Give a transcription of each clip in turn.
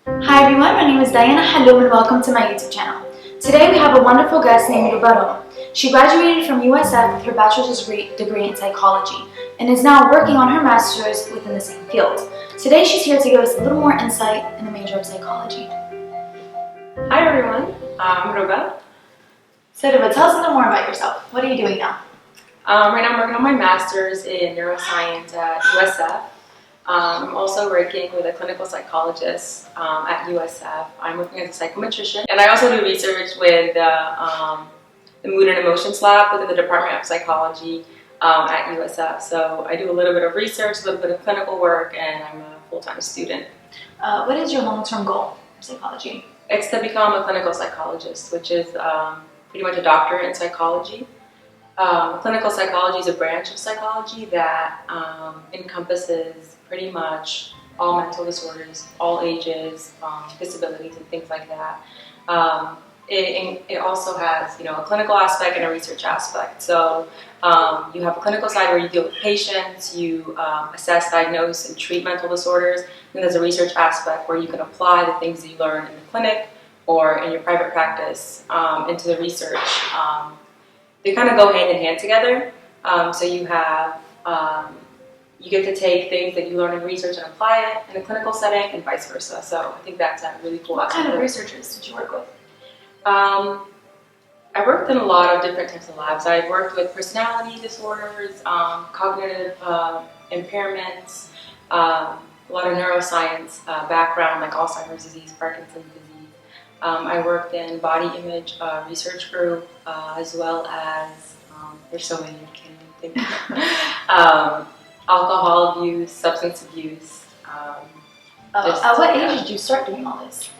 Hi everyone, my name is Deya Tafour and welcome to my YouTube channel. Today we have a wonderful guest named Ruba Rum. She graduated from USF with her bachelor's degree in psychology and is now working on her master's within the same field. Today she's here to give us a little more insight in the major of psychology. Hi everyone, I'm Ruba. So Ruba, tell us a little more about yourself. What are you doing now? Right now I'm working on my master's in neuroscience at USF. I'm also working with a clinical psychologist at USF. I'm working as a psychometrician, and I also do research with the Mood and Emotions Lab within the Department of Psychology at USF. So I do a little bit of research, a little bit of clinical work, and I'm a full-time student. What is your long-term goal for psychology? It's to become a clinical psychologist, which is pretty much a doctorate in psychology. Clinical psychology is a branch of psychology that encompasses pretty much all mental disorders, all ages, disabilities, and things like that. It also has, a clinical aspect and a research aspect. So you have a clinical side where you deal with patients, you assess, diagnose, and treat mental disorders. And there's a research aspect where you can apply the things that you learn in the clinic or in your private practice into the research. They kind of go hand in hand together. So you have, you get to take things that you learn in research and apply it in a clinical setting and vice versa. So I think that's a really cool What aspect. kind of researchers did you work with? I worked in a lot of different types of labs. I worked with personality disorders, cognitive impairments, a lot of neuroscience background like Alzheimer's disease, Parkinson's disease. I worked in body image research group, as well as, there's so many I can't even think of. Alcohol abuse, substance abuse. At what age did you start doing all this?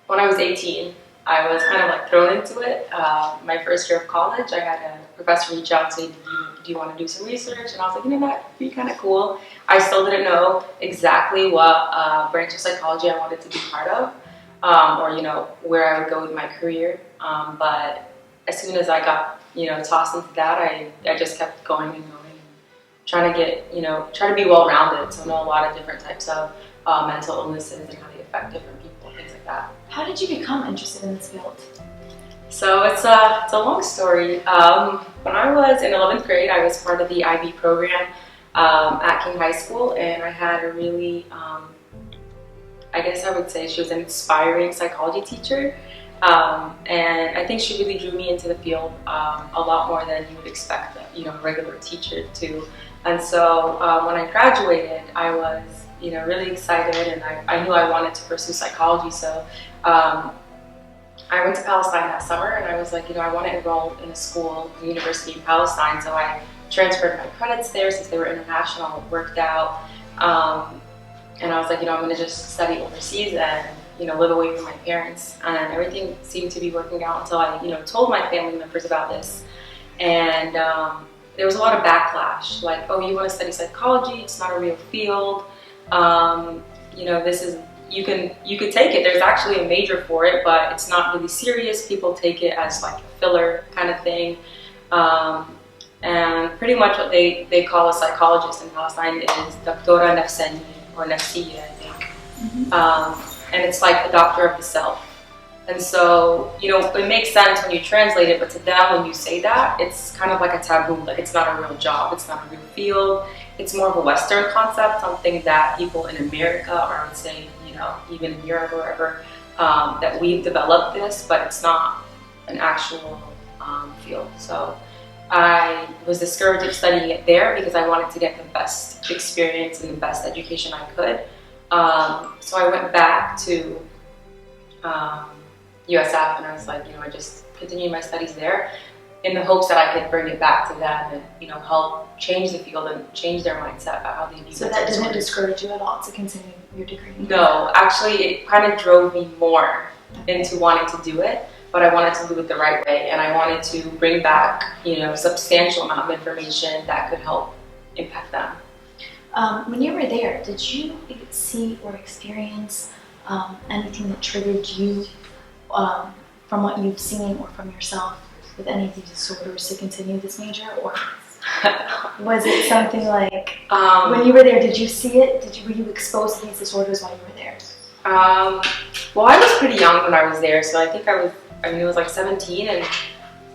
When I was 18, I was kind of like thrown into it. My first year of college, I had a professor reach out and say, do you want to do some research? And I was like, that'd be kind of cool. I still didn't know exactly what branch of psychology I wanted to be part of. Or where I would go with my career, but as soon as I got tossed into that, I just kept going and going, trying to get try to be well-rounded, so know a lot of different types of mental illnesses and how they affect different people, things like that. How did you become interested in this field? So it's a long story. When I was in 11th grade, I was part of the IB program at King High School, and I had a really I guess I would say she was an inspiring psychology teacher, and I think she really drew me into the field a lot more than you would expect a regular teacher to. And so when I graduated, I was really excited, and I knew I wanted to pursue psychology. So I went to Palestine that summer, and I was like, I want to enroll in a school, a university in Palestine. So I transferred my credits there since they were international. It worked out. And I was like, I'm going to just study overseas and, live away from my parents. And everything seemed to be working out until I, told my family members about this. And there was a lot of backlash, like, oh, you want to study psychology? It's not a real field. This is, you could take it. There's actually a major for it, but it's not really serious. People take it as like a filler kind of thing. And pretty much what they call a psychologist in Palestine is Doctora Nafsani, or Nafsiya, I think. Mm-hmm. And it's like the doctor of the self. And so, it makes sense when you translate it, but to them, when you say that, it's kind of like a taboo, like it's not a real job, it's not a real field. It's more of a Western concept, something that people in America, or I would say, even in Europe or wherever, that we've developed this, but it's not an actual field. So I was discouraged of studying it there because I wanted to get the best experience and the best education I could. So I went back to USF, and I was like, I just continued my studies there in the hopes that I could bring it back to them and, help change the field and change their mindset about how they view. So that didn't discourage you at all to continue your degree? No, actually it kind of drove me more into wanting to do it. But I wanted to do it the right way, and I wanted to bring back, a substantial amount of information that could help impact them. When you were there, did you see or experience anything that triggered you from what you've seen or from yourself with any of these disorders to continue this major, or was it something like when you were there? Did you see it? Were you exposed to these disorders while you were there? Well, I was pretty young when I was there, so I think it was like 17, and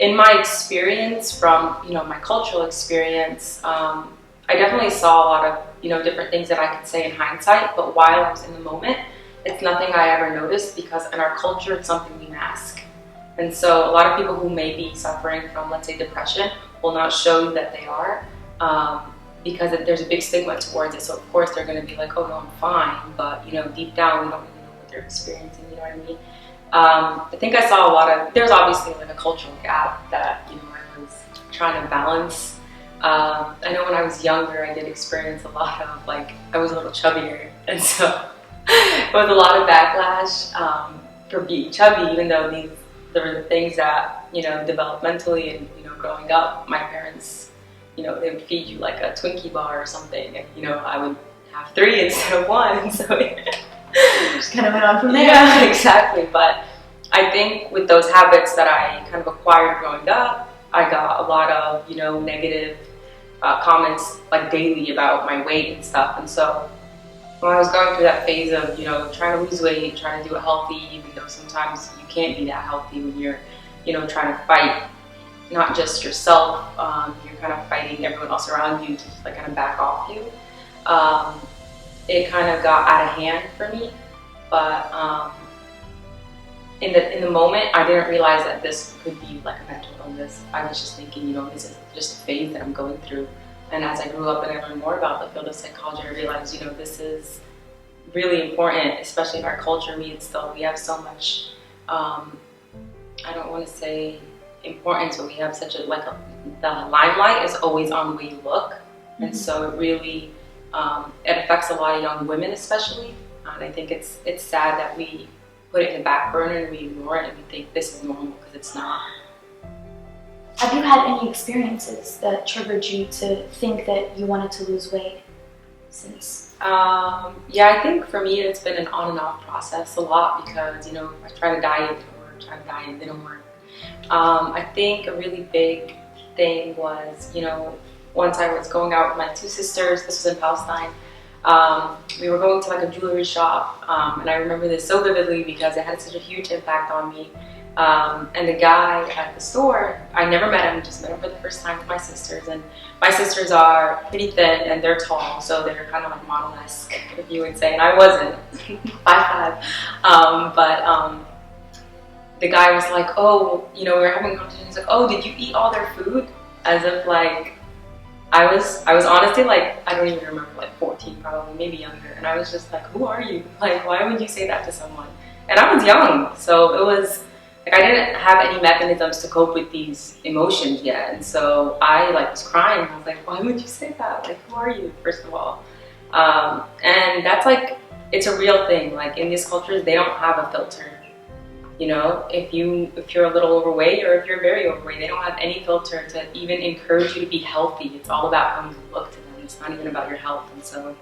in my experience from, my cultural experience, I definitely saw a lot of, different things that I could say in hindsight, but while I was in the moment, it's nothing I ever noticed because in our culture, it's something we mask. And so a lot of people who may be suffering from, let's say, depression will not show you that they are, because there's a big stigma towards it. So of course they're going to be like, oh no, I'm fine, but deep down we don't really know what they're experiencing, you know what I mean? I think I saw a lot of, there's obviously like a cultural gap that, I was trying to balance. I know when I was younger, I did experience a lot of, like, I was a little chubbier, and so it was a lot of backlash for being chubby, even though there were the things that, developmentally and, growing up, my parents, they would feed you like a Twinkie bar or something, and, I would have 3 instead of 1, so just kind of went on from there. Yeah, exactly. But I think with those habits that I kind of acquired growing up, I got a lot of, negative comments like daily about my weight and stuff. And so when I was going through that phase of, trying to lose weight, trying to do it healthy, even though sometimes you can't be that healthy when you're, trying to fight not just yourself, you're kind of fighting everyone else around you to just like kind of back off you. It kind of got out of hand for me, but in the moment, I didn't realize that this could be like a mental illness. I was just thinking, this is just a phase that I'm going through. And as I grew up and I learned more about the field of psychology, I realized, this is really important, especially in our culture. We have so much, I don't want to say importance, but we have such the limelight is always on the way you look. Mm-hmm. And so it really, it affects a lot of young women especially. And I think it's sad that we put it in the back burner and we ignore it and we think this is normal because it's not. Have you had any experiences that triggered you to think that you wanted to lose weight since? Yeah, I think for me it's been an on and off process a lot because, I tried to diet, it didn't work. I think a really big thing was, once I was going out with my 2 sisters, this was in Palestine, we were going to like a jewelry shop, and I remember this so vividly because it had such a huge impact on me. And the guy at the store, I never met him, just met him for the first time with my sisters, and my sisters are pretty thin and they're tall, so they're kind of like model-esque, if you would say, and I wasn't, 5'5", but the guy was like, oh, we were having a conversation, he's like, oh, did you eat all their food? As if like, I was honestly like, I don't even remember, like 14 probably, maybe younger, and I was just like, who are you? Like, why would you say that to someone? And I was young, so it was, like, I didn't have any mechanisms to cope with these emotions yet, and so I like was crying. I was like, why would you say that? Like, who are you, first of all? And that's like, it's a real thing. Like in these cultures, they don't have a filter. If you're a little overweight or if you're very overweight, they don't have any filter to even encourage you to be healthy. It's all about how you look to them. It's not even about your health. And so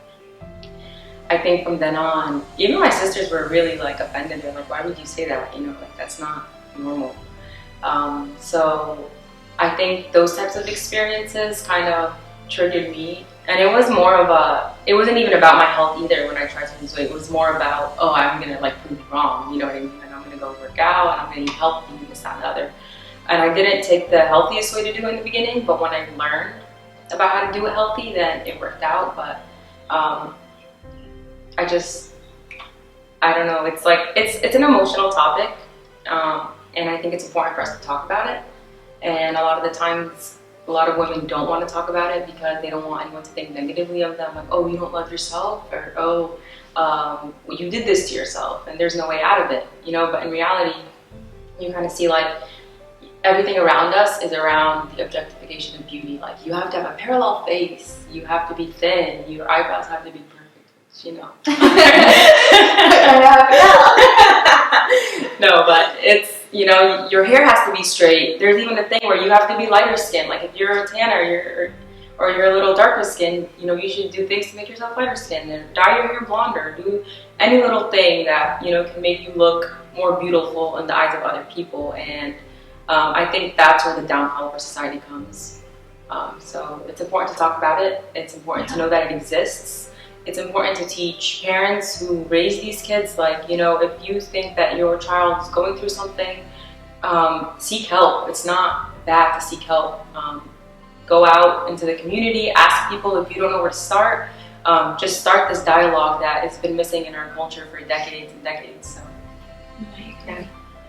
I think from then on, even my sisters were really like offended. They're like, why would you say that? Like that's not normal. So I think those types of experiences kind of triggered me. And it was more of it wasn't even about my health either when I tried to lose weight. It was more about, oh, I'm gonna like prove you wrong, you know what I mean? And I'm gonna go work out and I'm gonna eat healthy and this, that, and the other. And I didn't take the healthiest way to do it in the beginning, but when I learned about how to do it healthy, then it worked out. But I don't know, it's like, it's an emotional topic, and I think it's important for us to talk about it. And a lot of the times, a lot of women don't want to talk about it because they don't want anyone to think negatively of them, like, oh, you don't love yourself, or oh, you did this to yourself, and there's no way out of it, But in reality, you kind of see like everything around us is around the objectification of beauty. Like you have to have a parallel face, you have to be thin, your eyebrows have to be perfect, No, but it's, your hair has to be straight. There's even a thing where you have to be lighter skin. Like if you're a tanner, or you're a little darker skin, you should do things to make yourself lighter skin. And dye your hair blonde, or do any little thing that, can make you look more beautiful in the eyes of other people. And I think that's where the downfall of our society comes. So it's important to talk about it. It's important to know that it exists. it's important to teach parents who raise these kids, like, you know, if you think that your child is going through something, seek help. It's not bad to seek help. Go out into the community, ask people. If you don't know where to start, just start this dialogue that has been missing in our culture for decades and decades. So, yeah.